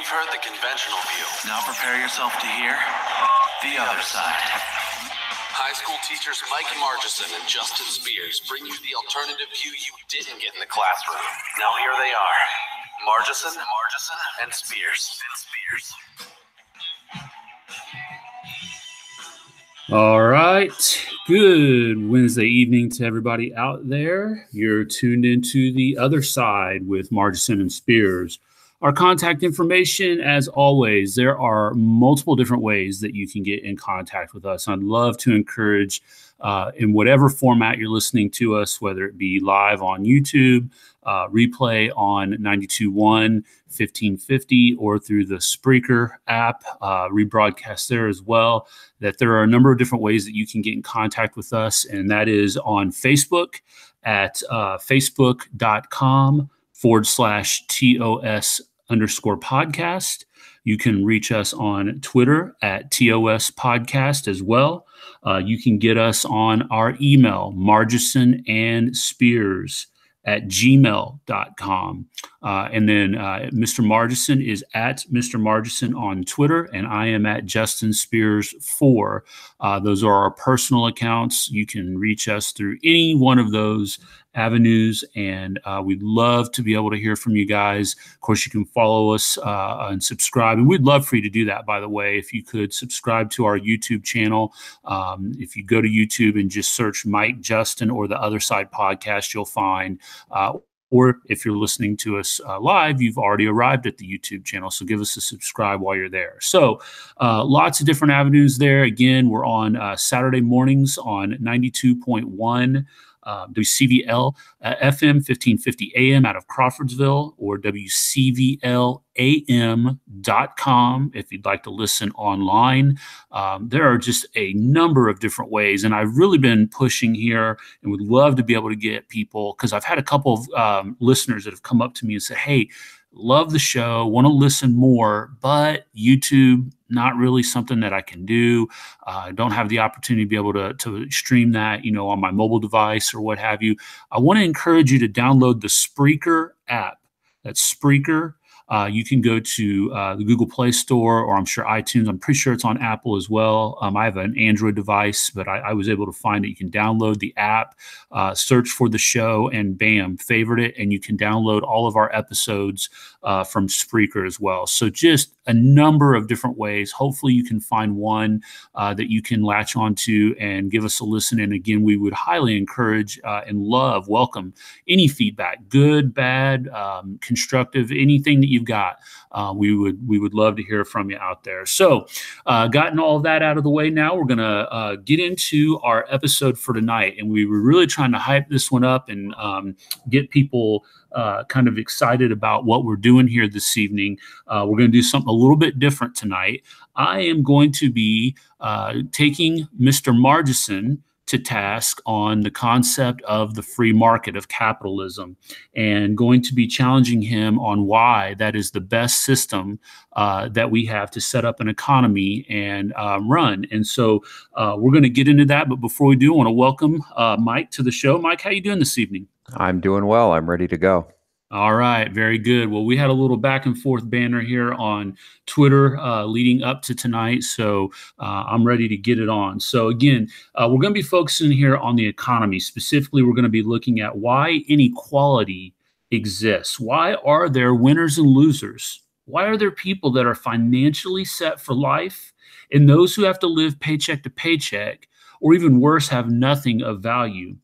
You've heard the conventional view. Now prepare yourself to hear the other side. High school teachers Mike Margison and Justin Spears bring you the alternative view you didn't get in the classroom. Now here they are, Margison, and Spears. All right. Good Wednesday evening to everybody out there. You're tuned into The Other Side with Margison and Spears. Our contact information, as always, there are multiple different ways that you can get in contact with us. I'd love to encourage in whatever format you're listening to us, whether it be live on YouTube, replay on 92.1, 1550, or through the Spreaker app, rebroadcast there as well, that there are a number of different ways that you can get in contact with us. And that is on Facebook at facebook.com/TOS_podcast. You can reach us on Twitter at TOS Podcast as well. You can get us on our email, margisonandspears@gmail.com. And then Mr. Margison is at Mr. Margison on Twitter, and I am at Justin Spears 4. Those are our personal accounts. You can reach us through any one of those avenues, and we'd love to be able to hear from you guys. Of course, you can follow us and subscribe, and we'd love for you to do that, by the way. If you could subscribe to our YouTube channel, if you go to YouTube and just search Mike Justin or The Other Side Podcast, you'll find, or if you're listening to us live, you've already arrived at the YouTube channel, so give us a subscribe while you're there. So lots of different avenues there. Again, we're on Saturday mornings on 92.1 WCVL FM 1550 AM out of Crawfordsville, or WCVLAM.com if you'd like to listen online. There are just a number of different ways, and I've really been pushing here and would love to be able to get people, because I've had a couple of listeners that have come up to me and said, hey, love the show, want to listen more, but YouTube, not really something that I can do. I don't have the opportunity to be able to stream that, on my mobile device or what have you. I want to encourage you to download the Spreaker app. That's Spreaker. You can go to the Google Play Store, or I'm sure iTunes. I'm pretty sure it's on Apple as well. I have an Android device, but I was able to find it. You can download the app, search for the show, and bam, favorite it. And you can download all of our episodes from Spreaker as well. So just a number of different ways. Hopefully you can find one that you can latch onto and give us a listen. And again, we would highly encourage and welcome any feedback, good, bad, constructive, anything that you've got. We would love to hear from you out there. So gotten all of that out of the way, now we're going to get into our episode for tonight. And we were really trying to hype this one up and get people kind of excited about what we're doing here this evening. We're going to do something a little bit different tonight. I am going to be taking Mr. Margison to task on the concept of the free market of capitalism, and going to be challenging him on why that is the best system that we have to set up an economy and run. And so we're going to get into that. But before we do, I want to welcome Mike to the show. Mike, how you doing this evening? I'm doing well. I'm ready to go. All right. Very good. Well, we had a little back and forth banner here on Twitter leading up to tonight. So I'm ready to get it on. So again, we're going to be focusing here on the economy. Specifically, we're going to be looking at why inequality exists. Why are there winners and losers? Why are there people that are financially set for life and those who have to live paycheck to paycheck, or even worse, have nothing of value?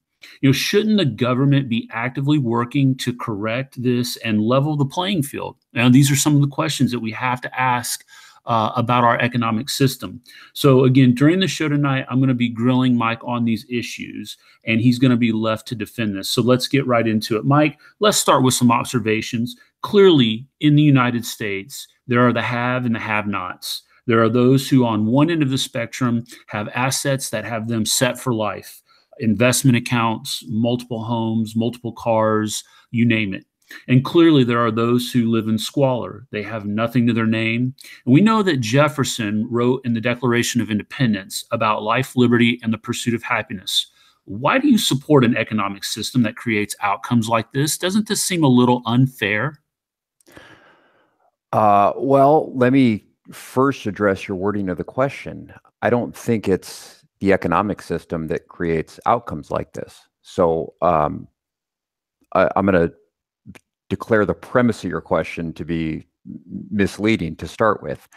Shouldn't the government be actively working to correct this and level the playing field? Now, these are some of the questions that we have to ask about our economic system. So again, during the show tonight, I'm going to be grilling Mike on these issues, and he's going to be left to defend this. So let's get right into it. Mike, let's start with some observations. Clearly, in the United States, there are the have and the have-nots. There are those who on one end of the spectrum have assets that have them set for life. Investment accounts, multiple homes, multiple cars, you name it. And clearly there are those who live in squalor. They have nothing to their name. And we know that Jefferson wrote in the Declaration of Independence about life, liberty, and the pursuit of happiness. Why do you support an economic system that creates outcomes like this? Doesn't this seem a little unfair? Well, let me first address your wording of the question. I don't think it's the economic system that creates outcomes like this. So I'm going to declare the premise of your question to be misleading to start with.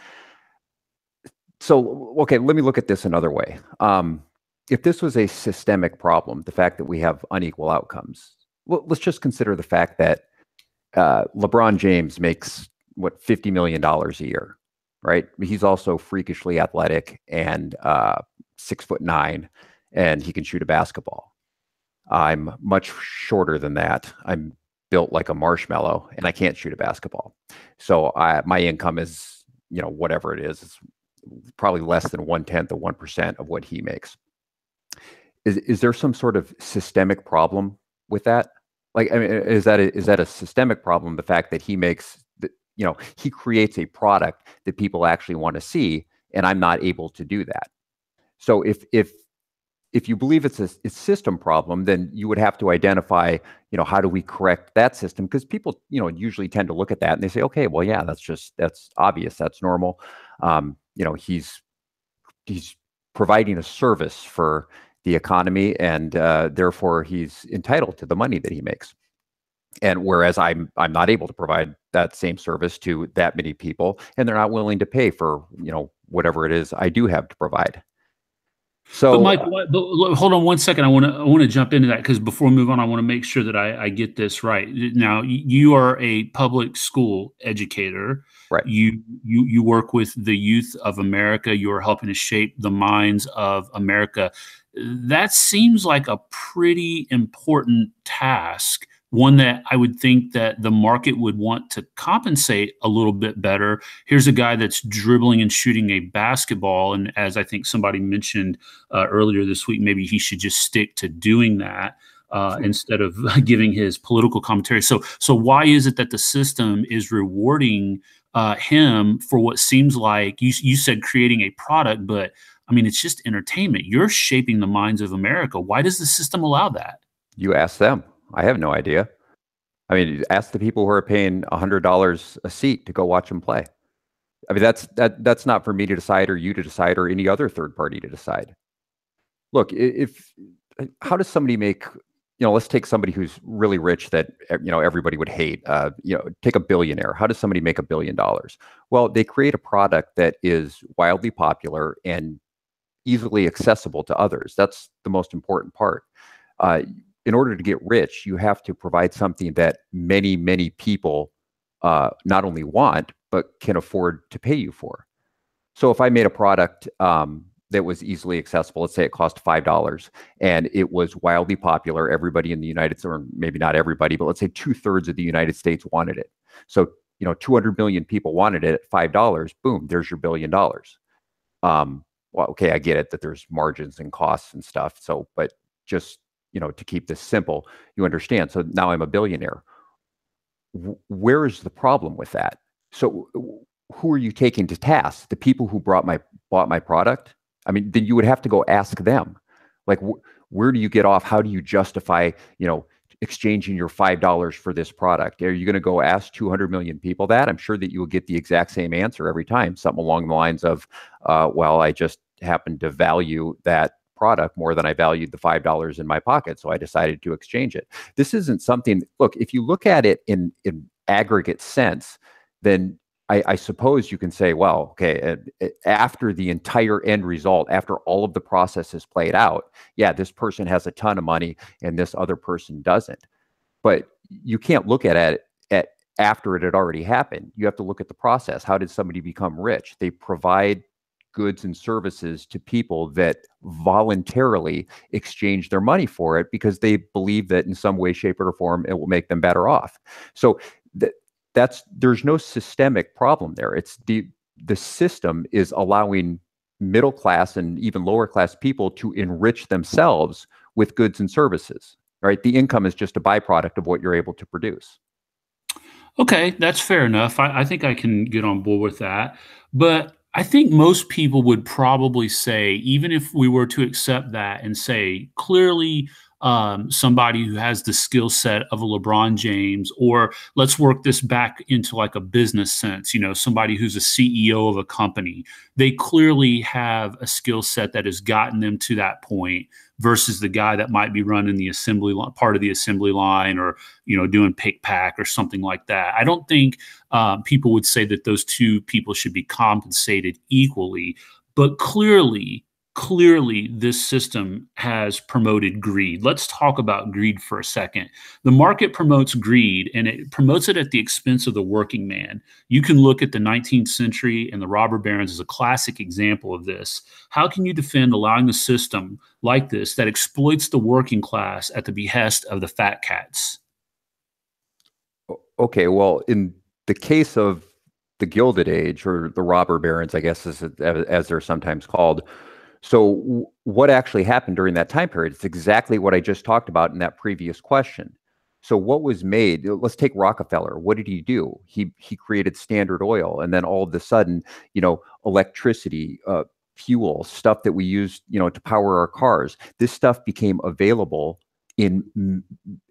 So, okay, let me look at this another way. If this was a systemic problem, the fact that we have unequal outcomes, well, let's just consider the fact that LeBron James makes what $50 million a year, right? He's also freakishly athletic and 6'9", and he can shoot a basketball. I'm much shorter than that. I'm built like a marshmallow, and I can't shoot a basketball. So my income is, whatever it is, it's probably less than 1/10 of 1% of what he makes. Is there some sort of systemic problem with that? Like, I mean, is that a systemic problem? The fact that he makes, he creates a product that people actually want to see, and I'm not able to do that. So if you believe it's a system problem, then you would have to identify, how do we correct that system? Because people, usually tend to look at that and they say, okay, well, yeah, that's obvious, that's normal. He's providing a service for the economy, and therefore he's entitled to the money that he makes. And whereas I'm not able to provide that same service to that many people, and they're not willing to pay for whatever it is I do have to provide. So, But Mike, hold on one second. I want to jump into that because before we move on, I want to make sure that I get this right. Now, you are a public school educator. right. You work with the youth of America. You are helping to shape the minds of America. That seems like a pretty important task, one that I would think that the market would want to compensate a little bit better. Here's a guy that's dribbling and shooting a basketball, and as I think somebody mentioned earlier this week, maybe he should just stick to doing that instead of giving his political commentary. So why is it that the system is rewarding him for what seems like you said creating a product, but I mean, it's just entertainment. You're shaping the minds of America. Why does the system allow that? You ask them. I have no idea. I mean, ask the people who are paying $100 a seat to go watch them play. I mean, that's not for me to decide, or you to decide, or any other third party to decide. Look, how does somebody make, let's take somebody who's really rich that, everybody would hate, take a billionaire. How does somebody make $1 billion? Well, they create a product that is wildly popular and easily accessible to others. That's the most important part. In order to get rich, you have to provide something that many, many people not only want, but can afford to pay you for. So if I made a product that was easily accessible, let's say it cost $5, and it was wildly popular, everybody in the United States, or maybe not everybody, but let's say 2/3 of the United States wanted it. So 200 million people wanted it at $5. Boom, there's your $1 billion. Well, okay, I get it that there's margins and costs and stuff. So, but just to keep this simple, you understand. So now I'm a billionaire. Where is the problem with that? So who are you taking to task? The people who bought my product? I mean, then you would have to go ask them, like, where do you get off? How do you justify, exchanging your $5 for this product? Are you going to go ask 200 million people that? I'm sure that you will get the exact same answer every time, something along the lines of, well, I just happen to value that product more than I valued the $5 in my pocket, so I decided to exchange it. This isn't something, look, if you look at it in aggregate sense, then I suppose you can say, well, okay, after the entire end result, after all of the process is played out, yeah, this person has a ton of money and this other person doesn't. But you can't look at it after it had already happened. You have to look at the process. How did somebody become rich? They provide goods and services to people that voluntarily exchange their money for it because they believe that in some way, shape, or form it will make them better off. So there's no systemic problem there. It's the system is allowing middle class and even lower class people to enrich themselves with goods and services. Right? The income is just a byproduct of what you're able to produce. Okay, that's fair enough. I think I can get on board with that. But I think most people would probably say, even if we were to accept that and say, clearly, somebody who has the skill set of a LeBron James, or let's work this back into like a business sense, somebody who's a CEO of a company. They clearly have a skill set that has gotten them to that point versus the guy that might be running the assembly line, part of the assembly line, or doing pick pack or something like that. I don't think people would say that those two people should be compensated equally, but clearly this system has promoted greed. Let's talk about greed for a second. The market promotes greed, and it promotes it at the expense of the working man. You can look at the 19th century and the robber barons as a classic example of this. How can you defend allowing a system like this that exploits the working class at the behest of the fat cats? Okay, well, in the case of the Gilded Age, or the robber barons, I guess, as they're sometimes called, so what actually happened during that time period? It's exactly what I just talked about in that previous question. So what was made? Let's take Rockefeller. What did he do? He created Standard Oil, and then all of a sudden, electricity, fuel, stuff that we use, to power our cars. This stuff became available in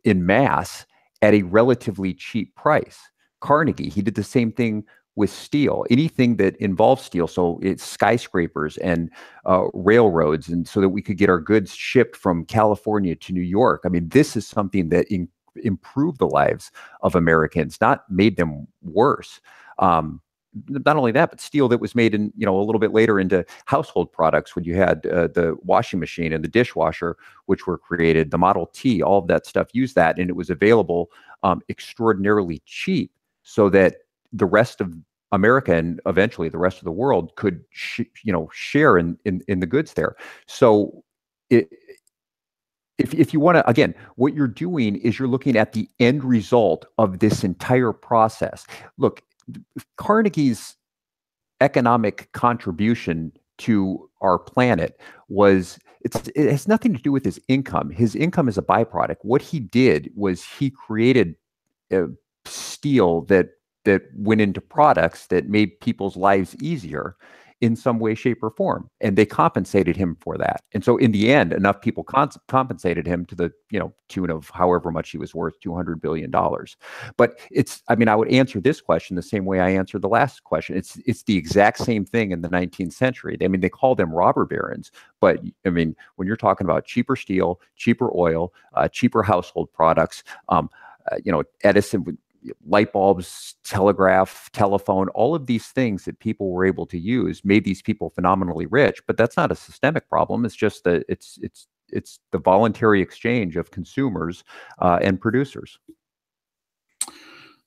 mass at a relatively cheap price. Carnegie, he did the same thing with steel, anything that involves steel. So it's skyscrapers and railroads, and so that we could get our goods shipped from California to New York. I mean, this is something that improved the lives of Americans, not made them worse. Not only that, but steel that was made in, a little bit later into household products, when you had the washing machine and the dishwasher, which were created, the Model T, all of that stuff used that, and it was available extraordinarily cheap, so that the rest of America, and eventually the rest of the world, could share in the goods there. So if you want to, again, what you're doing is you're looking at the end result of this entire process. Look, Carnegie's economic contribution to our planet it has nothing to do with his income. His income is a byproduct. What he did was he created steel that went into products that made people's lives easier in some way, shape, or form, and they compensated him for that. And so in the end, enough people compensated him to the tune of however much he was worth, $200 billion. But I would answer this question the same way I answered the last question. It's the exact same thing in the 19th century. They call them robber barons, but when you're talking about cheaper steel, cheaper oil, cheaper household products, Edison, light bulbs, telegraph, telephone, all of these things that people were able to use made these people phenomenally rich. But that's not a systemic problem. It's just that it's the voluntary exchange of consumers and producers.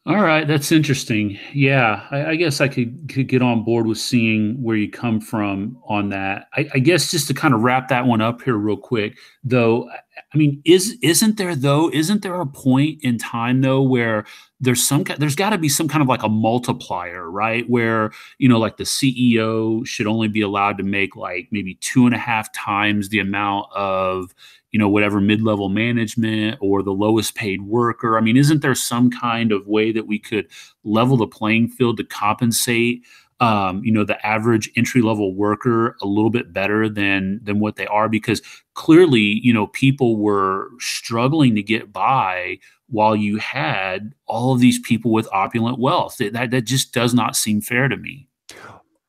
All right, that's interesting. Yeah, I guess I could get on board with seeing where you come from on that. I guess just to kind of wrap that one up here real quick, though, isn't there a point in time though where there's got to be some kind of like a multiplier, right? Where, like the CEO should only be allowed to make like maybe 2.5 times the amount of, whatever mid-level management or the lowest paid worker. Isn't there some kind of way that we could level the playing field to compensate, the average entry-level worker a little bit better than what they are? Because clearly, people were struggling to get by while you had all of these people with opulent wealth. That just does not seem fair to me.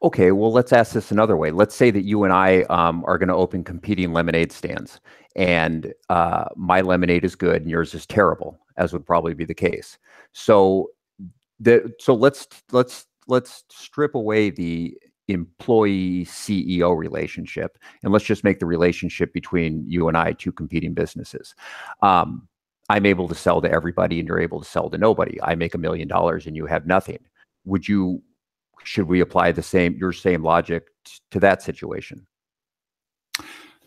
Okay, well, let's ask this another way. Let's say that you and I are going to open competing lemonade stands, and my lemonade is good and yours is terrible, as would probably be the case. So let's strip away the employee CEO relationship, and let's just make the relationship between you and I, two competing businesses. I'm able to sell to everybody and you're able to sell to nobody. I make $1 million and you have nothing. Should we apply your same logic to that situation?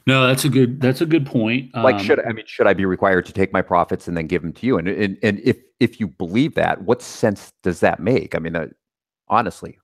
No, that's a good point. Should I be required to take my profits and then give them to you? And if you believe that, what sense does that make? Honestly.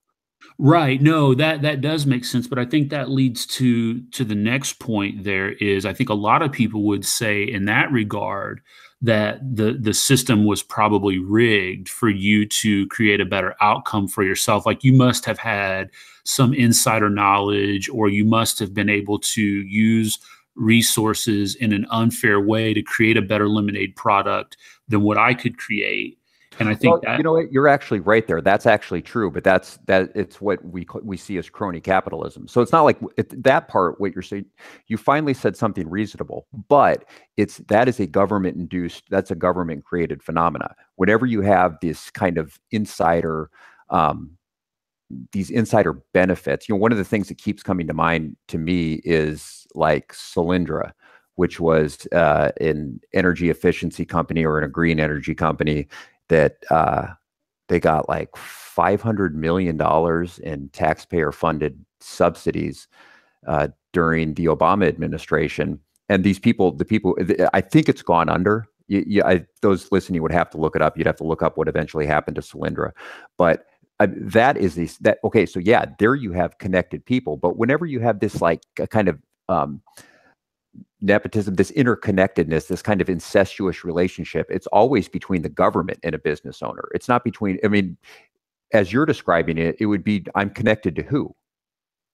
Right. No, that does make sense. But I think that leads to the next point. There is, I think a lot of people would say in that regard that the system was probably rigged for you to create a better outcome for yourself. Like you must have had some insider knowledge, or you must have been able to use resources in an unfair way to create a better lemonade product than what I could create. And I think you know what, you're actually right there. That's actually true, but it's what we see as crony capitalism. So it's not like that part. What you're saying, you finally said something reasonable, but that is a government induced. That's a government created phenomena. Whenever you have this kind of insider, these insider benefits, one of the things that keeps coming to mind to me is like Solyndra, which was an energy efficiency company or a green energy company that they got like $500 million in taxpayer-funded subsidies during the Obama administration. And the people, I think it's gone under. Those listening would have to look it up. You'd have to look up what eventually happened to Solyndra. But okay, so yeah, there you have connected people. But whenever you have this like a kind of nepotism, this interconnectedness, this kind of incestuous relationship, it's always between the government and a business owner. It's not between, I mean, as you're describing it, it would be, I'm connected to who?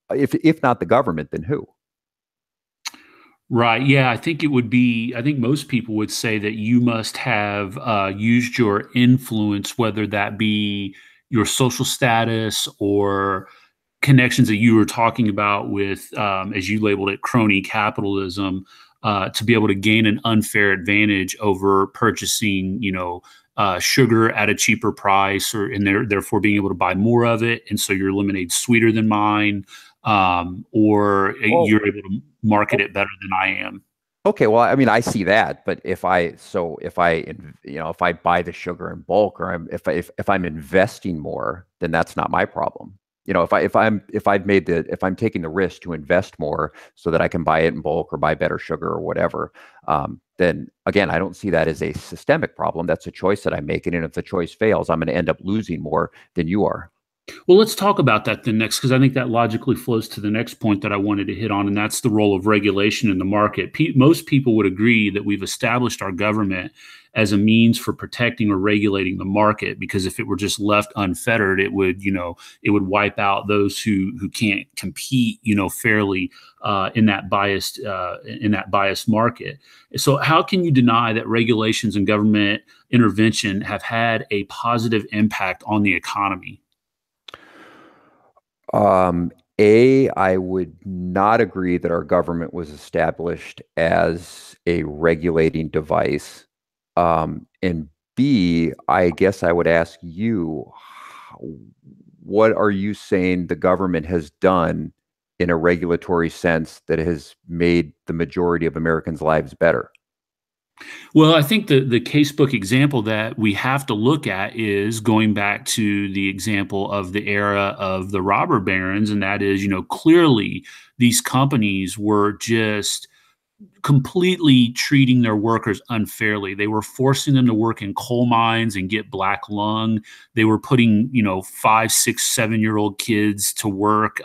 If not the government, then who? Right. Yeah, I think most people would say that you must have used your influence, whether that be your social status or connections that you were talking about with, as you labeled it, crony capitalism, to be able to gain an unfair advantage over purchasing, sugar at a cheaper price, and therefore being able to buy more of it, and so your lemonade's sweeter than mine, or you're able to market it better than I am. Okay, well, I mean, I see that, but if I buy the sugar in bulk, or if I'm investing more, then that's not my problem. If I'm taking the risk to invest more so that I can buy it in bulk or buy better sugar or whatever, then again, I don't see that as a systemic problem. That's a choice that I'm making, and if the choice fails, I'm going to end up losing more than you are. Well, let's talk about that then next, because I think that logically flows to the next point that I wanted to hit on, and that's the role of regulation in the market. Most people would agree that we've established our government as a means for protecting or regulating the market, because if it were just left unfettered, it would wipe out those who can't compete, fairly in that biased market. So how can you deny that regulations and government intervention have had a positive impact on the economy? I would not agree that our government was established as a regulating device. And B, I guess I would ask you, what are you saying the government has done in a regulatory sense that has made the majority of Americans' lives better? Well, I think the casebook example that we have to look at is going back to the example of the era of the robber barons. And that is, clearly these companies were just completely treating their workers unfairly. They were forcing them to work in coal mines and get black lung. They were putting, 5, 6, 7-year-old kids to work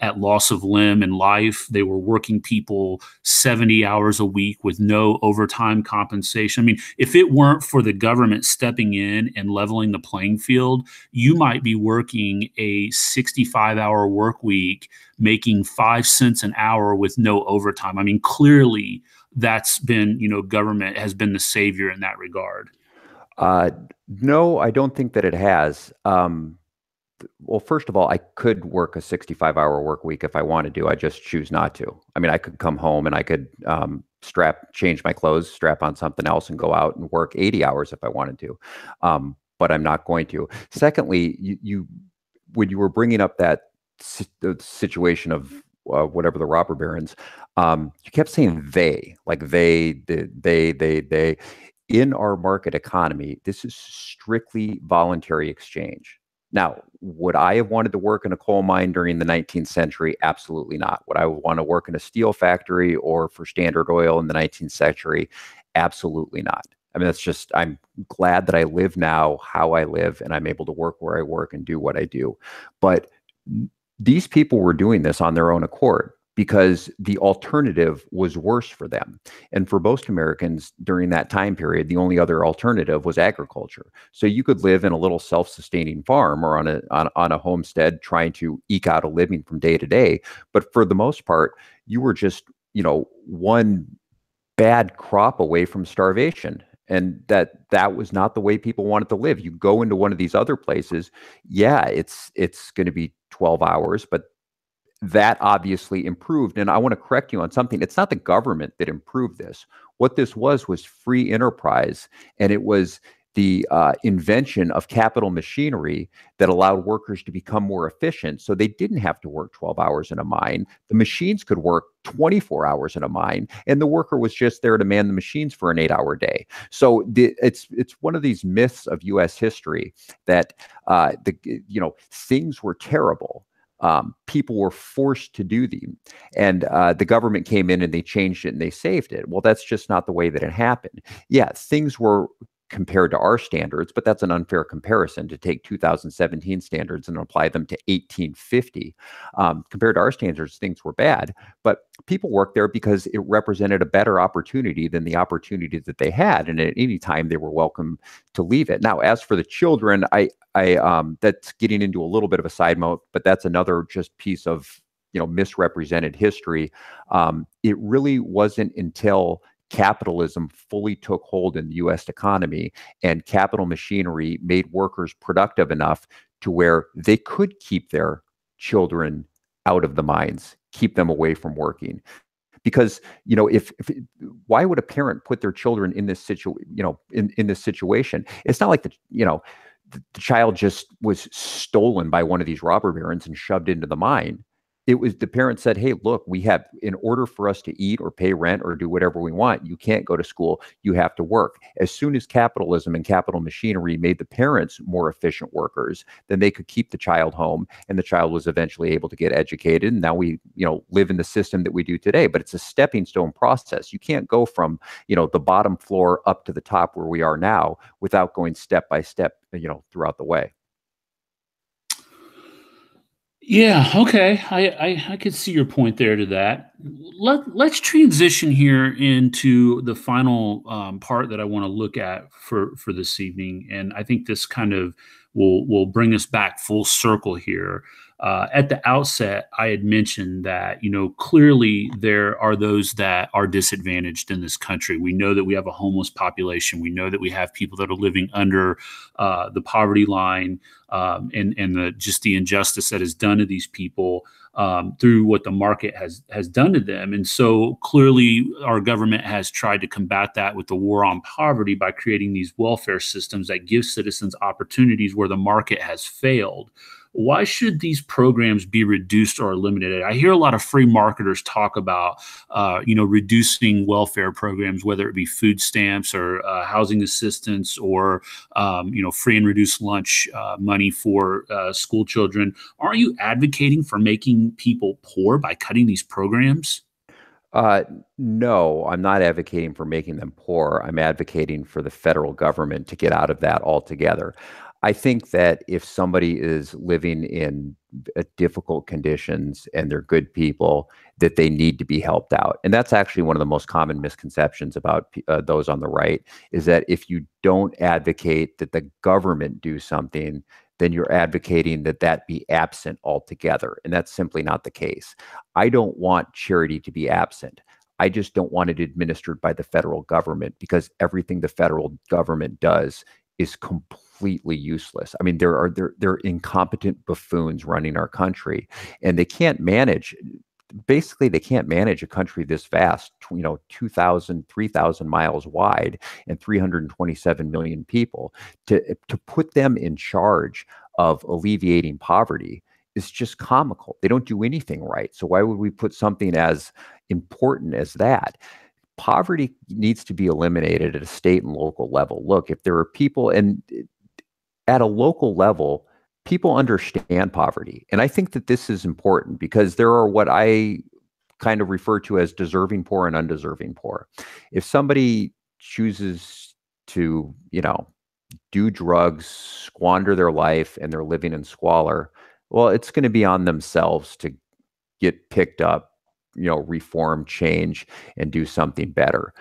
at loss of limb and life. They were working people 70 hours a week with no overtime compensation. I mean, if it weren't for the government stepping in and leveling the playing field, you might be working a 65-hour work week, making 5 cents an hour with no overtime. I mean, clearly that's been, government has been the savior in that regard. No, I don't think that it has. Well, first of all, I could work a 65-hour work week if I wanted to. I just choose not to. I mean, I could come home and I could change my clothes, strap on something else, and go out and work 80 hours if I wanted to. But I'm not going to. Secondly, when you were bringing up that the situation of whatever the robber barons, you kept saying they. In our market economy, this is strictly voluntary exchange. Now, would I have wanted to work in a coal mine during the 19th century? Absolutely not. Would I want to work in a steel factory or for Standard Oil in the 19th century? Absolutely not. I mean, I'm glad that I live now how I live, and I'm able to work where I work and do what I do. But these people were doing this on their own accord because the alternative was worse for them. And for most Americans during that time period, the only other alternative was agriculture. So you could live in a little self-sustaining farm or on a homestead trying to eke out a living from day to day. But for the most part, you were just one bad crop away from starvation. And that was not the way people wanted to live. You go into one of these other places, yeah, it's going to be 12 hours, but that obviously improved. And I want to correct you on something. It's not the government that improved this. What this was free enterprise, and it was the invention of capital machinery that allowed workers to become more efficient. So they didn't have to work 12 hours in a mine. The machines could work 24 hours in a mine, and the worker was just there to man the machines for an 8-hour day. So it's one of these myths of U.S. history that things were terrible. People were forced to do them, and the government came in and they changed it and they saved it. Well, that's just not the way that it happened. Yeah, things were compared to our standards, but that's an unfair comparison to take 2017 standards and apply them to 1850. Compared to our standards, things were bad, but people worked there because it represented a better opportunity than the opportunity that they had, and at any time they were welcome to leave it. Now, as for the children, I that's getting into a little bit of a side note, but that's another just piece of misrepresented history. It really wasn't until capitalism fully took hold in the U.S. economy and capital machinery made workers productive enough to where they could keep their children out of the mines, keep them away from working. Because if why would a parent put their children in this in this situation? It's not like the child just was stolen by one of these robber barons and shoved into the mine. It was the parents said, hey, look, in order for us to eat or pay rent or do whatever we want, you can't go to school, you have to work. As soon as capitalism and capital machinery made the parents more efficient workers, then they could keep the child home, and the child was eventually able to get educated. And now we, live in the system that we do today, but it's a stepping stone process. You can't go from, the bottom floor up to the top where we are now without going step by step, throughout the way. Yeah, okay. I could see your point there to that. Let's transition here into the final part that I want to look at for this evening, and I think this kind of will bring us back full circle here. At the outset, I had mentioned that clearly there are those that are disadvantaged in this country. We know that we have a homeless population. We know that we have people that are living under the poverty line. And the injustice that is done to these people through what the market has done to them. And so clearly our government has tried to combat that with the war on poverty by creating these welfare systems that give citizens opportunities where the market has failed. Why should these programs be reduced or eliminated? I hear a lot of free marketers talk about, reducing welfare programs, whether it be food stamps or housing assistance or, free and reduced lunch money for school children. Aren't you advocating for making people poor by cutting these programs? No, I'm not advocating for making them poor. I'm advocating for the federal government to get out of that altogether. I think that if somebody is living in difficult conditions and they're good people, that they need to be helped out. And that's actually one of the most common misconceptions about those on the right, is that if you don't advocate that the government do something, then you're advocating that be absent altogether. And that's simply not the case. I don't want charity to be absent. I just don't want it administered by the federal government, because everything the federal government does is completely useless. I mean, they're incompetent buffoons running our country, and they can't manage. Basically, they can't manage a country this vast, 2,000, 3,000 miles wide and 327 million people. To put them in charge of alleviating poverty is just comical. They don't do anything right. So why would we put something as important as that? Poverty needs to be eliminated at a state and local level. Look, if there are people, and at a local level, people understand poverty. And I think that this is important, because there are what I kind of refer to as deserving poor and undeserving poor. If somebody chooses to, do drugs, squander their life, and they're living in squalor, well, it's going to be on themselves to get picked up, reform, change, and do something better.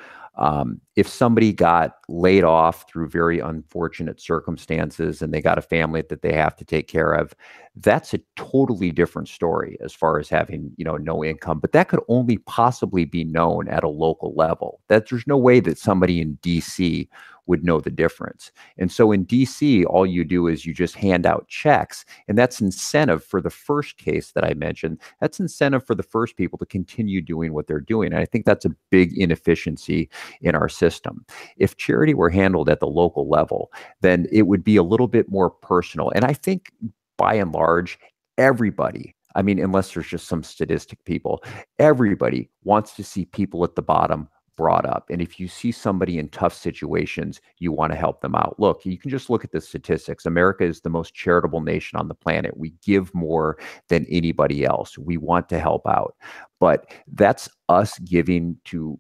If somebody got laid off through very unfortunate circumstances and they got a family that they have to take care of, that's a totally different story as far as having, no income. But that could only possibly be known at a local level. That there's no way that somebody in DC would know the difference. And so in DC, all you do is you just hand out checks. And that's incentive for the first case that I mentioned. That's incentive for the first people to continue doing what they're doing. And I think that's a big inefficiency in our system. If charity were handled at the local level, then it would be a little bit more personal. And I think by and large, everybody, I mean, unless there's just some statistic people, everybody wants to see people at the bottom brought up. And if you see somebody in tough situations, you want to help them out. Look, you can just look at the statistics. America is the most charitable nation on the planet. We give more than anybody else. We want to help out. But that's us giving to,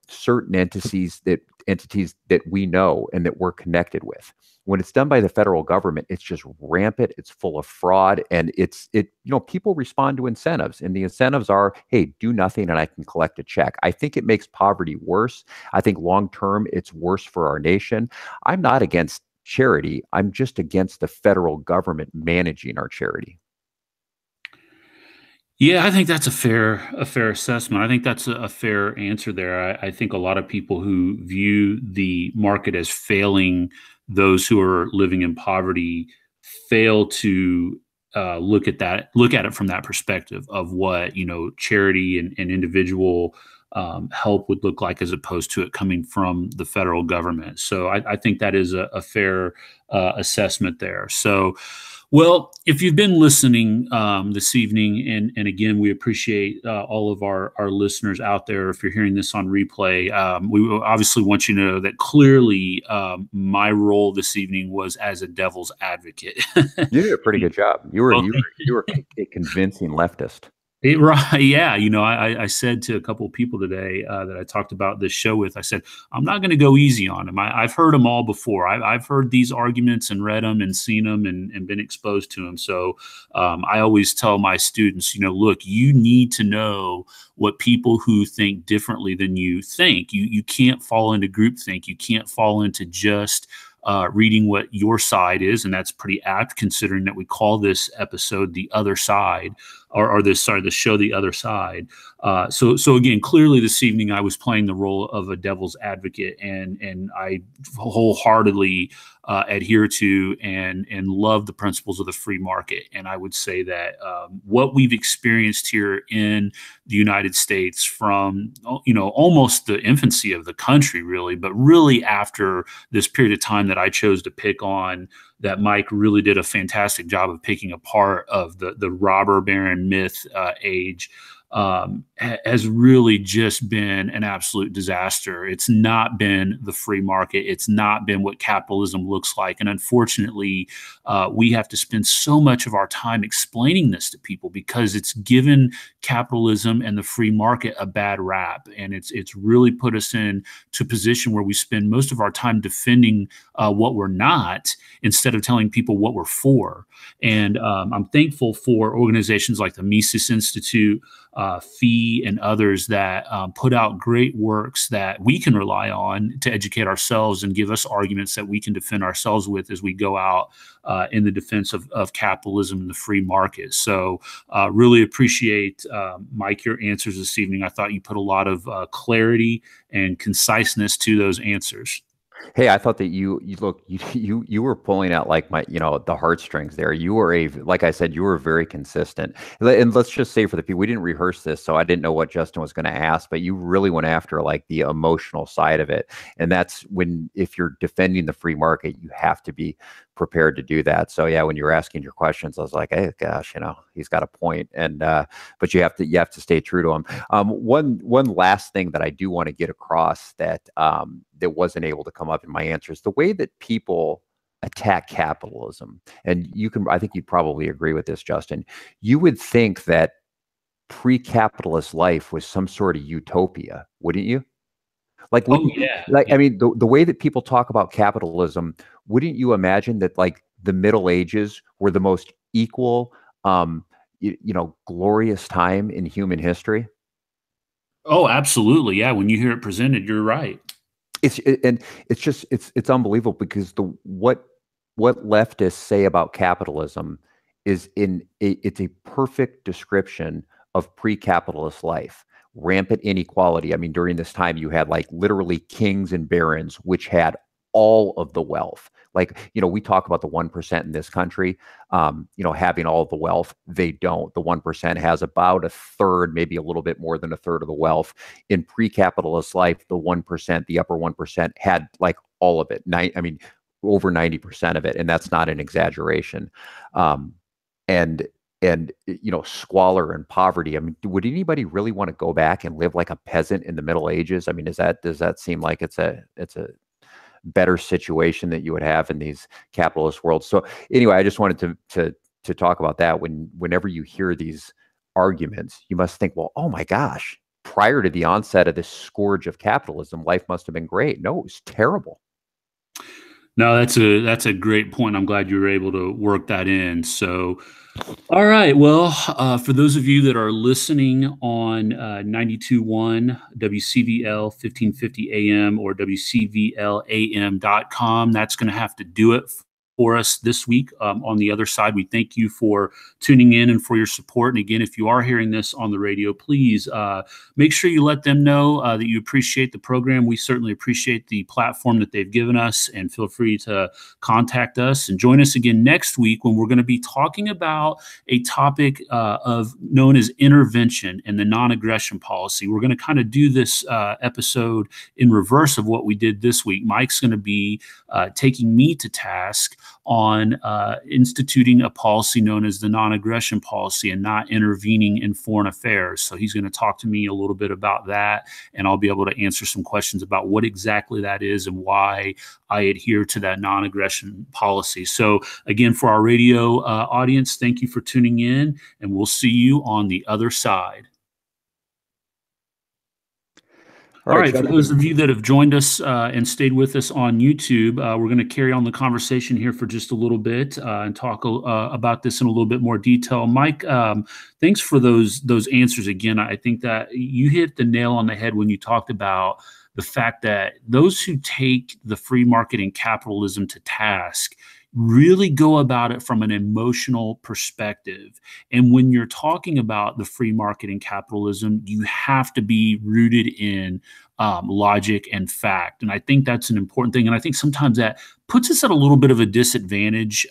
certain entities that we know and that we're connected with. When it's done by the federal government, it's just rampant. It's full of fraud, and people respond to incentives, and the incentives are, hey, do nothing and I can collect a check. I think it makes poverty worse. I think long term it's worse for our nation. I'm not against charity. I'm just against the federal government managing our charity. Yeah, I think that's a fair assessment. I think that's a fair answer there. I think a lot of people who view the market as failing those who are living in poverty fail to look at it from that perspective of what charity and individual help would look like, as opposed to it coming from the federal government. So I think that is a fair assessment there. So. Well, if you've been listening this evening, and again, we appreciate all of our listeners out there. If you're hearing this on replay, we obviously want you to know that clearly my role this evening was as a devil's advocate. You did a pretty good job. You were a convincing leftist. Right. Yeah. I said to a couple of people today that I talked about this show with, I said, I'm not going to go easy on them. I've heard them all before. I've heard these arguments and read them and seen them and been exposed to them. So I always tell my students, look, you need to know what people who think differently than you think. You can't fall into groupthink. You can't fall into just reading what your side is. And that's pretty apt, considering that we call this episode The Other Side, or the show The Other Side. So again, clearly this evening I was playing the role of a devil's advocate, and I wholeheartedly adhere to and love the principles of the free market. And I would say that what we've experienced here in the United States from almost the infancy of the country, really, but really after this period of time that I chose to pick on, that Mike really did a fantastic job of picking apart, of the robber baron myth age, has really just been an absolute disaster. It's not been the free market. It's not been what capitalism looks like. And unfortunately, we have to spend so much of our time explaining this to people, because it's given capitalism and the free market a bad rap. And it's really put us in to a position where we spend most of our time defending what we're not, instead of telling people what we're for. And I'm thankful for organizations like the Mises Institute, Fee, and others that put out great works that we can rely on to educate ourselves and give us arguments that we can defend ourselves with as we go out in the defense of capitalism and the free market. So really appreciate, Mike, your answers this evening. I thought you put a lot of clarity and conciseness to those answers. Hey, I thought that you were pulling out like the heartstrings there. You were like I said, you were very consistent. And let's just say, for the people, we didn't rehearse this, so I didn't know what Justin was going to ask, but you really went after like the emotional side of it. And that's when, if you're defending the free market, you have to be prepared to do that. So yeah, when you were asking your questions, I was like, hey, gosh, he's got a point. And but you have to stay true to him. One last thing that I do want to get across that that wasn't able to come up in my answers, the way that people attack capitalism. And I think you'd probably agree with this, Justin. You would think that pre-capitalist life was some sort of utopia, wouldn't you? Like, I mean, the way that people talk about capitalism, wouldn't you imagine that like the Middle Ages were the most equal, glorious time in human history? Oh, absolutely. Yeah. When you hear it presented, you're right. And it's unbelievable because what leftists say about capitalism is it's a perfect description of pre-capitalist life. Rampant inequality. I mean, during this time, you had like literally kings and barons, which had all of the wealth. Like, we talk about the 1% in this country, having all of the wealth. They don't. The 1% has about a third, maybe a little bit more than a third of the wealth. In pre-capitalist life, the 1%, the upper 1% had like all of it. Over 90% of it. And that's not an exaggeration. And squalor and poverty. I mean, would anybody really want to go back and live like a peasant in the Middle Ages? I mean, does that seem like it's a better situation that you would have in these capitalist worlds? So anyway, I just wanted to talk about that. Whenever you hear these arguments, you must think, well, oh my gosh, prior to the onset of this scourge of capitalism, life must have been great. No, it was terrible. No, that's a great point. I'm glad you were able to work that in. So, all right. Well, for those of you that are listening on 92.1 WCVL 1550 AM or WCVLAM.com, that's going to have to do it for us this week. On the other side, we thank you for tuning in and for your support. And again, if you are hearing this on the radio, please make sure you let them know that you appreciate the program. We certainly appreciate the platform that they've given us, and feel free to contact us and join us again next week when we're going to be talking about a topic known as intervention and the non-aggression policy. We're going to kind of do this episode in reverse of what we did this week. Mike's going to be taking me to task on instituting a policy known as the non-aggression policy and not intervening in foreign affairs. So he's going to talk to me a little bit about that, and I'll be able to answer some questions about what exactly that is and why I adhere to that non-aggression policy. So again, for our radio audience, thank you for tuning in, and we'll see you on the other side. All right, for those of you that have joined us and stayed with us on YouTube, we're going to carry on the conversation here for just a little bit and talk about this in a little bit more detail. Mike, thanks for those answers. Again, I think that you hit the nail on the head when you talked about the fact that those who take the free market and capitalism to task really go about it from an emotional perspective. And when you're talking about the free market and capitalism, you have to be rooted in logic and fact. And I think that's an important thing. And I think sometimes that puts us at a little bit of a disadvantage,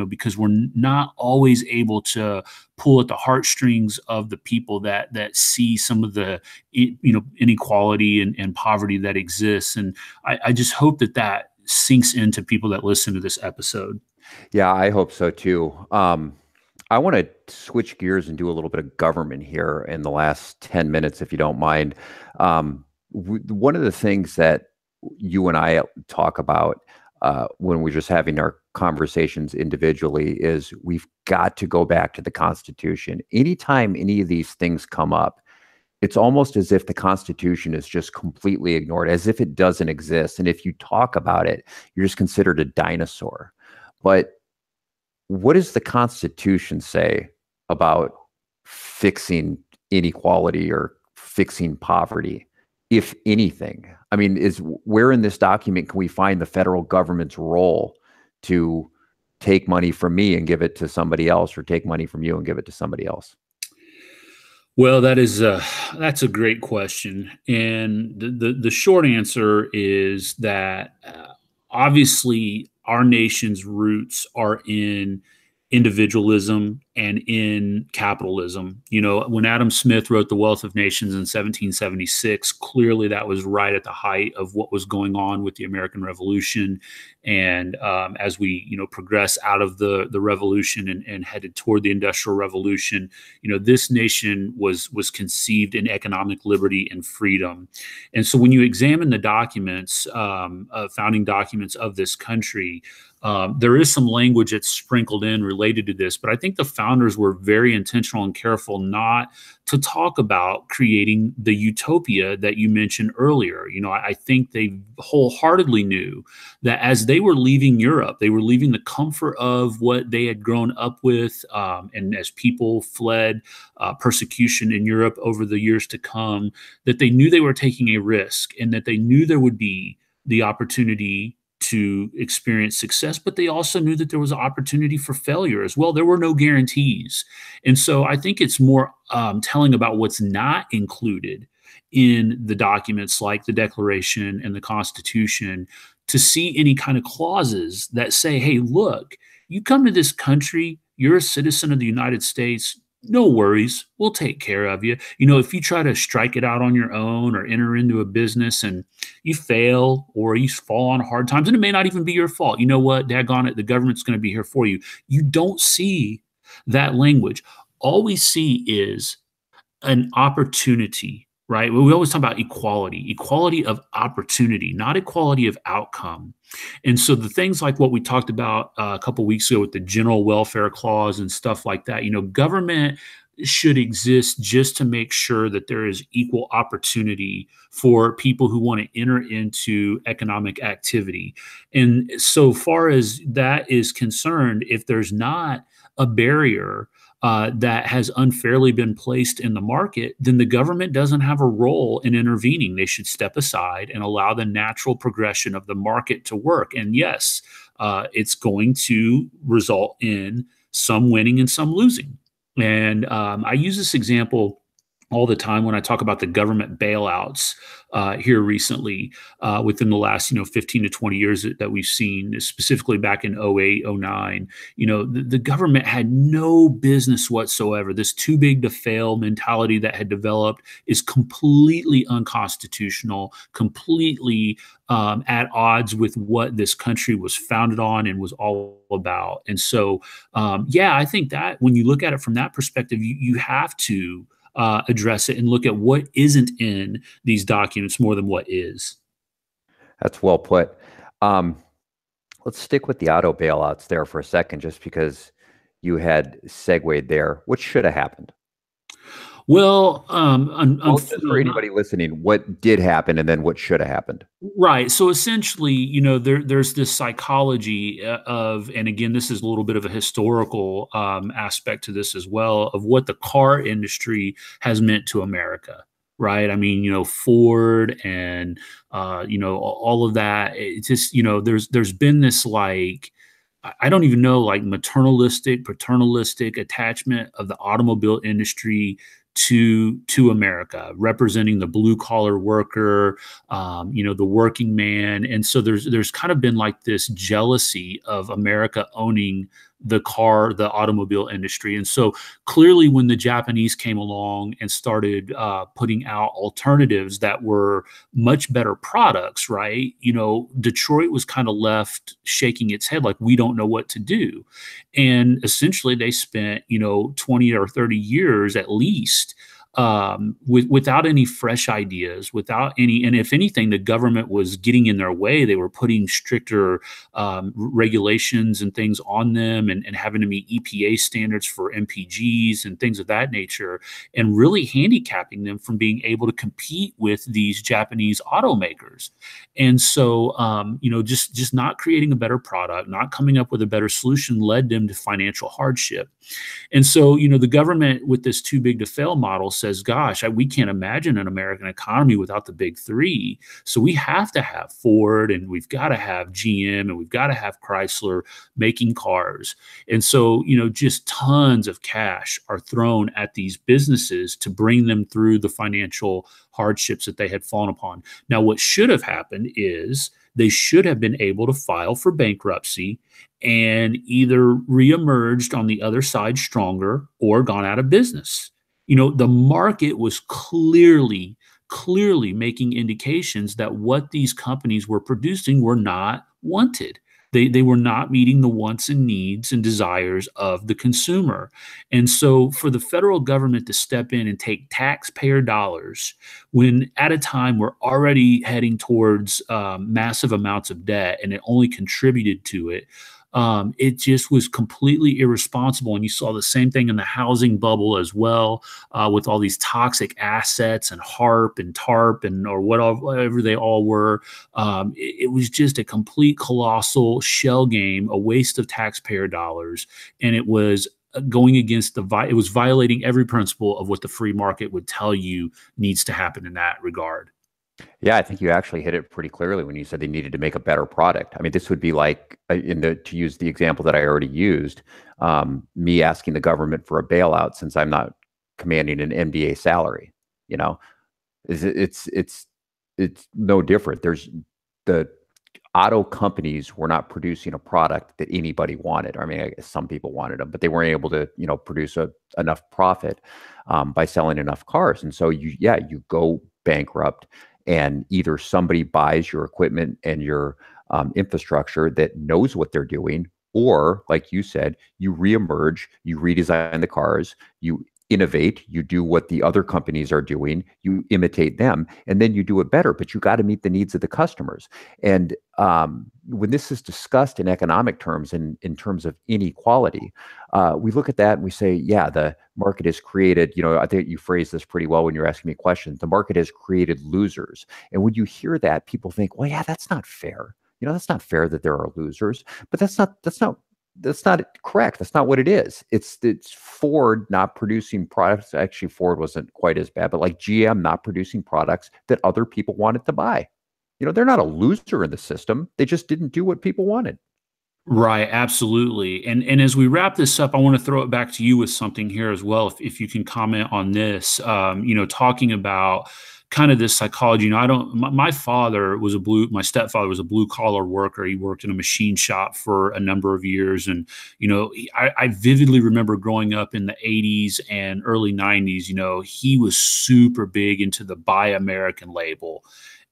because we're not always able to pull at the heartstrings of the people that see some of the, inequality and poverty that exists. And I just hope that sinks into people that listen to this episode. Yeah, I hope so too. I want to switch gears and do a little bit of government here in the last 10 minutes, if you don't mind. One of the things that you and I talk about when we're just having our conversations individually is we've got to go back to the Constitution. Anytime any of these things come up, it's almost as if the Constitution is just completely ignored, as if it doesn't exist. And if you talk about it, you're just considered a dinosaur. But what does the Constitution say about fixing inequality or fixing poverty, if anything? I mean, where in this document can we find the federal government's role to take money from me and give it to somebody else, or take money from you and give it to somebody else? Well, that's a great question. And the short answer is that obviously our nation's roots are in individualism and in capitalism. When Adam Smith wrote The Wealth of Nations in 1776, clearly that was right at the height of what was going on with the American Revolution. And as we, progress out of the revolution and headed toward the Industrial Revolution, this nation was conceived in economic liberty and freedom. And so when you examine the documents, founding documents of this country, There is some language that's sprinkled in related to this, but I think the founders were very intentional and careful not to talk about creating the utopia that you mentioned earlier. I think they wholeheartedly knew that as they were leaving Europe, they were leaving the comfort of what they had grown up with. And as people fled persecution in Europe over the years to come, that they knew they were taking a risk and that they knew there would be the opportunity to experience success, but they also knew that there was an opportunity for failure as well. There were no guarantees. And so I think it's more telling about what's not included in the documents like the Declaration and the Constitution to see any kind of clauses that say, hey, look, you come to this country, you're a citizen of the United States, no worries, we'll take care of you. If you try to strike it out on your own or enter into a business and you fail or you fall on hard times, and it may not even be your fault. You know what? Daggone it, the government's going to be here for you. You don't see that language. All we see is an opportunity, right? We always talk about equality of opportunity, not equality of outcome. And so the things like what we talked about a couple of weeks ago with the general welfare clause and stuff like that, government should exist just to make sure that there is equal opportunity for people who want to enter into economic activity. And so far as that is concerned, if there's not a barrier that has unfairly been placed in the market, then the government doesn't have a role in intervening. They should step aside and allow the natural progression of the market to work. And yes, it's going to result in some winning and some losing. And I use this example all the time when I talk about the government bailouts here recently within the last 15 to 20 years that we've seen, specifically back in 08, 09. The government had no business whatsoever. This too big to fail mentality that had developed is completely unconstitutional, completely at odds with what this country was founded on and was all about. And so, I think that when you look at it from that perspective, you have to address it and look at what isn't in these documents more than what is. That's well put. Let's stick with the auto bailouts there for a second, just because you had segued there. What should have happened? Well, just for anybody listening, what did happen and then what should have happened? Right. So essentially, there's this psychology of, and again, this is a little bit of a historical aspect to this as well, of what the car industry has meant to America. Right. I mean, Ford and, all of that. It's just, there's been this I don't even know, paternalistic attachment of the automobile industry to America, representing the blue collar worker, the working man. And so there's kind of been this jealousy of America owning the automobile industry. And so clearly when the Japanese came along and started putting out alternatives that were much better products, right? Detroit was kind of left shaking its head like, we don't know what to do. And essentially they spent, 20 or 30 years at least without any fresh ideas, and if anything, the government was getting in their way. They were putting stricter regulations and things on them and having to meet EPA standards for MPGs and things of that nature, and really handicapping them from being able to compete with these Japanese automakers. And so, just not creating a better product, not coming up with a better solution led them to financial hardship. And so, the government with this too big to fail model says, gosh, we can't imagine an American economy without the big three. So we have to have Ford, and we've got to have GM, and we've got to have Chrysler making cars. And so, just tons of cash are thrown at these businesses to bring them through the financial hardships that they had fallen upon. Now, what should have happened is they should have been able to file for bankruptcy and either reemerged on the other side stronger or gone out of business. The market was clearly making indications that what these companies were producing were not wanted. They were not meeting the wants and needs and desires of the consumer. And so for the federal government to step in and take taxpayer dollars when at a time we're already heading towards massive amounts of debt, and it only contributed to it, it just was completely irresponsible. And you saw the same thing in the housing bubble as well, with all these toxic assets and HARP and TARP and or whatever they all were. It was just a complete colossal shell game, a waste of taxpayer dollars, and it was going against it was violating every principle of what the free market would tell you needs to happen in that regard. Yeah, I think you actually hit it pretty clearly when you said they needed to make a better product. I mean, this would be like, to use the example that I already used, me asking the government for a bailout since I'm not commanding an MBA salary. You know, it's no different. There's the auto companies were not producing a product that anybody wanted. I mean, I guess some people wanted them, but they weren't able to, produce enough profit by selling enough cars. And so you go bankrupt, and either somebody buys your equipment and your infrastructure that knows what they're doing, or like you said, you reemerge, you redesign the cars, you innovate, you do what the other companies are doing, you imitate them, and then you do it better. But you got to meet the needs of the customers. And when this is discussed in economic terms, in terms of inequality, we look at that and we say, yeah, the market has created, I think you phrased this pretty well when you're asking me questions. The market has created losers. And when you hear that, people think, well, yeah, that's not fair. That's not fair that there are losers. But that's not correct. That's not what it is. It's Ford not producing products. Actually, Ford wasn't quite as bad, but like GM not producing products that other people wanted to buy. They're not a loser in the system. They just didn't do what people wanted. Right, absolutely. And as we wrap this up, I want to throw it back to you with something here as well, if you can comment on this. Talking about kind of this psychology. My father was my stepfather was a blue collar worker. He worked in a machine shop for a number of years. And, I vividly remember growing up in the 80s and early 90s, he was super big into the Buy American label.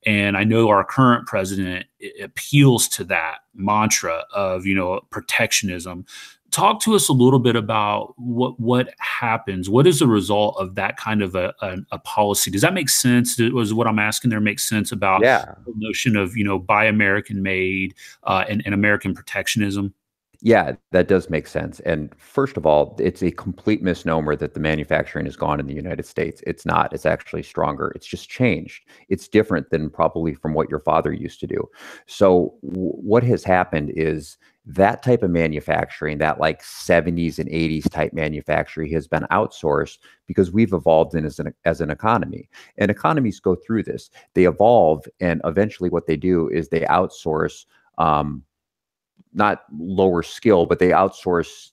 And I know our current president appeals to that mantra of, protectionism. Talk to us a little bit about what happens. What is the result of that kind of a policy? Does that make sense? Was what I'm asking there make sense about the notion of, buy American made and American protectionism? Yeah, that does make sense. And first of all, it's a complete misnomer that the manufacturing is gone in the United States. It's not. It's actually stronger. It's just changed. It's different than probably from what your father used to do. So what has happened is that type of manufacturing, that like 70s and 80s type manufacturing, has been outsourced because we've evolved as an economy. And economies go through this. They evolve, and eventually what they do is they outsource, not lower skill, but they outsource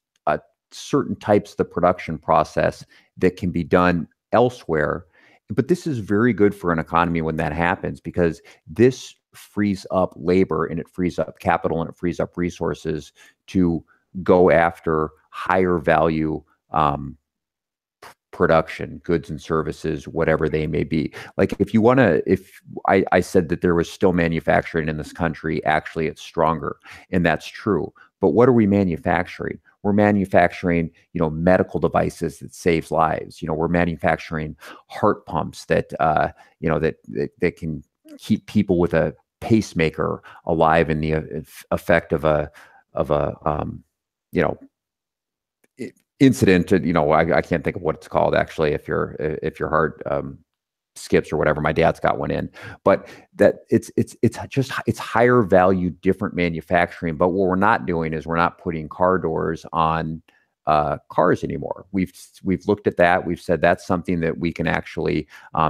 certain types of the production process that can be done elsewhere. But this is very good for an economy when that happens, because this frees up labor, and it frees up capital, and it frees up resources to go after higher value production, goods and services, whatever they may be. Like if I said that there was still manufacturing in this country, actually it's stronger. And that's true. But what are we manufacturing? We're manufacturing, medical devices that saves lives. We're manufacturing heart pumps that, that can keep people with a pacemaker alive in the effect of a incident. I can't think of what it's called actually. If your heart skips or whatever, my dad's got one in. But that it's higher value, different manufacturing. But what we're not doing is we're not putting car doors on cars anymore. We've looked at that. We've said that's something that we can actually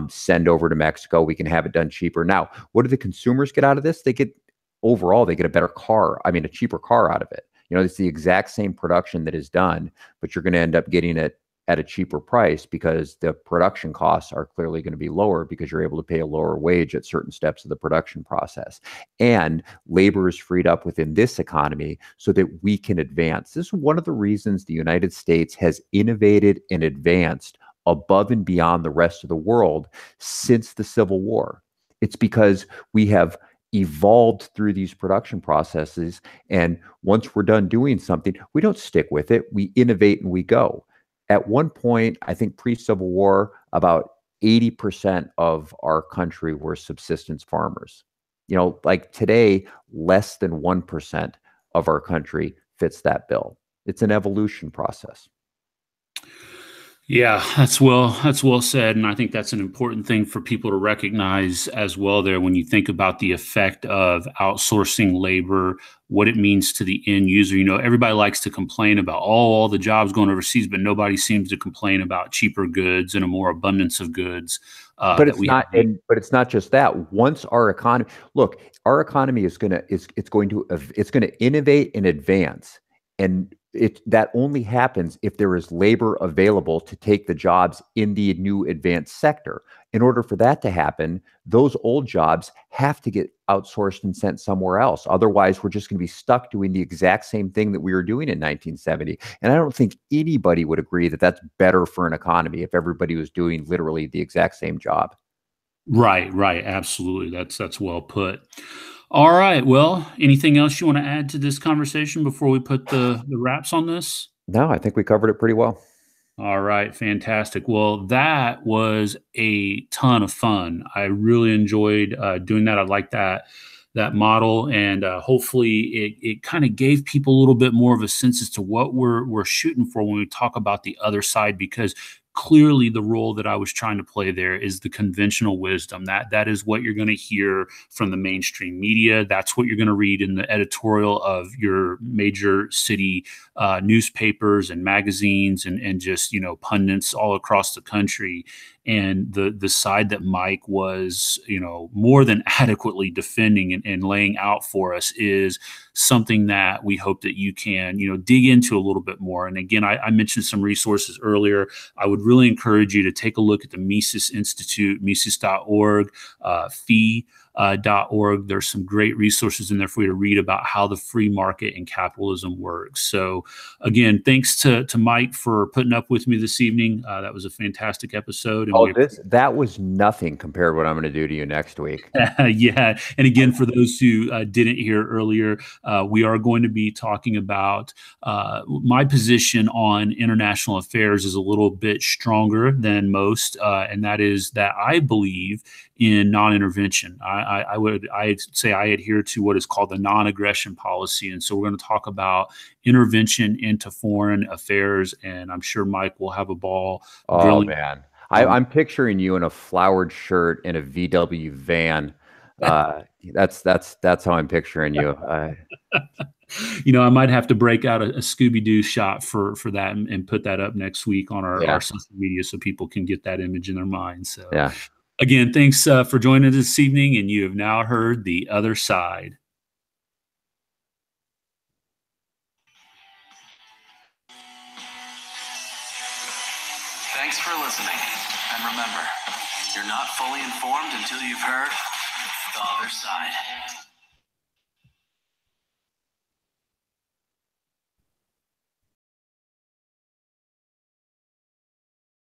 send over to Mexico. We can have it done cheaper. Now, what do the consumers get out of this? They get a better car. I mean, a cheaper car out of it. It's the exact same production that is done, but you're going to end up getting it at a cheaper price because the production costs are clearly going to be lower because you're able to pay a lower wage at certain steps of the production process. And labor is freed up within this economy so that we can advance. This is one of the reasons the United States has innovated and advanced above and beyond the rest of the world since the Civil War. It's because we have evolved through these production processes. And once we're done doing something, we don't stick with it. We innovate and we go. At one point, I think pre-Civil War, about 80% of our country were subsistence farmers. Like today, less than 1% of our country fits that bill. It's an evolution process. Yeah, that's well said, and I think that's an important thing for people to recognize as well there when you think about the effect of outsourcing labor, what it means to the end user. Everybody likes to complain about all the jobs going overseas, but nobody seems to complain about cheaper goods and a more abundance of goods But that it's we have. not, but it's not just that. Once our economy, look, our economy is going to innovate and advance, and that only happens if there is labor available to take the jobs in the new advanced sector. In order for that to happen, those old jobs have to get outsourced and sent somewhere else. Otherwise, we're just going to be stuck doing the exact same thing that we were doing in 1970. And I don't think anybody would agree that that's better for an economy if everybody was doing literally the exact same job. Right, right, absolutely. That's well put. All right. Well, anything else you want to add to this conversation before we put the wraps on this? No, I think we covered it pretty well. All right, fantastic. Well, that was a ton of fun. I really enjoyed doing that. I like that model, and hopefully, it kind of gave people a little bit more of a sense as to what we're shooting for when we talk about the other side. Because clearly, the role that I was trying to play there is the conventional wisdom. That is what you're going to hear from the mainstream media. That's what you're going to read in the editorial of your major city newspapers and magazines and just pundits all across the country. And the side that Mike was more than adequately defending and laying out for us is something that we hope that you can dig into a little bit more. And again, I mentioned some resources earlier. I would really encourage you to take a look at the Mises Institute, Mises.org, fee.org. There's some great resources in there for you to read about how the free market and capitalism works. So again, thanks to Mike for putting up with me this evening. That was a fantastic episode. And that was nothing compared to what I'm going to do to you next week. Yeah. And again, for those who didn't hear earlier, we are going to be talking about my position on international affairs is a little bit stronger than most. And that is that I believe in non-intervention. I'd say I adhere to what is called the non-aggression policy. And so we're going to talk about intervention into foreign affairs. And I'm sure Mike will have a ball. Oh, man. I'm picturing you in a flowered shirt in a VW van. That's how I'm picturing you. I might have to break out a Scooby-Doo shot for that and put that up next week on our social media so people can get that image in their mind. So yeah. Again, thanks for joining us this evening, and you have now heard The Other Side. Thanks for listening. And remember, you're not fully informed until you've heard The Other Side.